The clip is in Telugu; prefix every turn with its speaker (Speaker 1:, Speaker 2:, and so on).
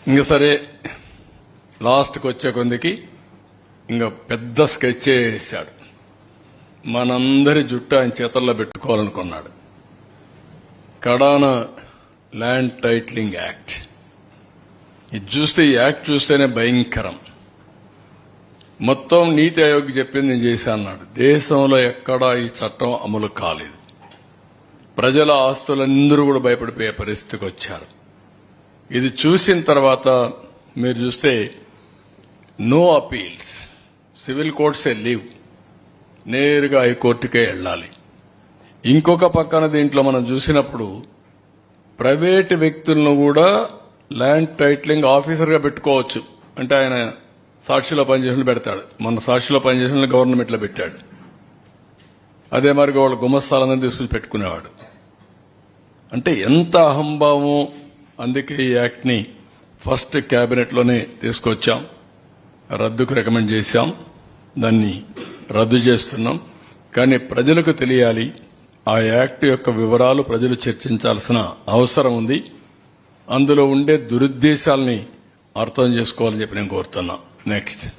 Speaker 1: ఇంక సరే లాస్ట్కి వచ్చే కొందికి ఇంకా పెద్ద స్కెచ్ వేశాడు. మనందరి జుట్టు ఆయన చేతల్లో పెట్టుకోవాలనుకున్నాడు. కడాన ల్యాండ్ టైటిలింగ్ యాక్ట్. ఇది చూస్తే ఈ యాక్ట్ చూస్తేనే భయంకరం. మొత్తం నీతి ఆయోగ్ చెప్పింది నేను చేశా అన్నాడు. దేశంలో ఎక్కడా ఈ చట్టం అమలు కాలేదు. ప్రజల ఆస్తులందరూ కూడా భయపడిపోయే పరిస్థితికి వచ్చారు. ఇది చూసిన తర్వాత మీరు చూస్తే నో అపీల్స్, సివిల్ కోర్ట్సే లీవ్, నేరుగా హైకోర్టుకే వెళ్ళాలి. ఇంకొక పక్కన దీంట్లో మనం చూసినప్పుడు ప్రైవేటు వ్యక్తులను కూడా ల్యాండ్ టైటిలింగ్ ఆఫీసర్గా పెట్టుకోవచ్చు. అంటే ఆయన సాక్షిలో పనిచేసిన పెడతాడు. మన సాక్షిలో పనిచేసిన గవర్నమెంట్లో పెట్టాడు. అదే మరి వాళ్ళ గుమస్తాలందరినీ తీసుకుని పెట్టుకునేవాడు. అంటే ఎంత అహంభావం. అందుకే ఈ యాక్ట్ ని ఫస్ట్ కేబినెట్ లోనే తీసుకొచ్చాం, రద్దుకు రికమెండ్ చేశాం, దాన్ని రద్దు చేస్తున్నాం. కానీ ప్రజలకు తెలియాలి, ఆ యాక్ట్ యొక్క వివరాలు ప్రజలు చర్చించాల్సిన అవసరం ఉంది. అందులో ఉండే దురుద్దేశాలని అర్థం చేసుకోవాలని చెప్పి నేను కోరుతున్నా. నెక్స్ట్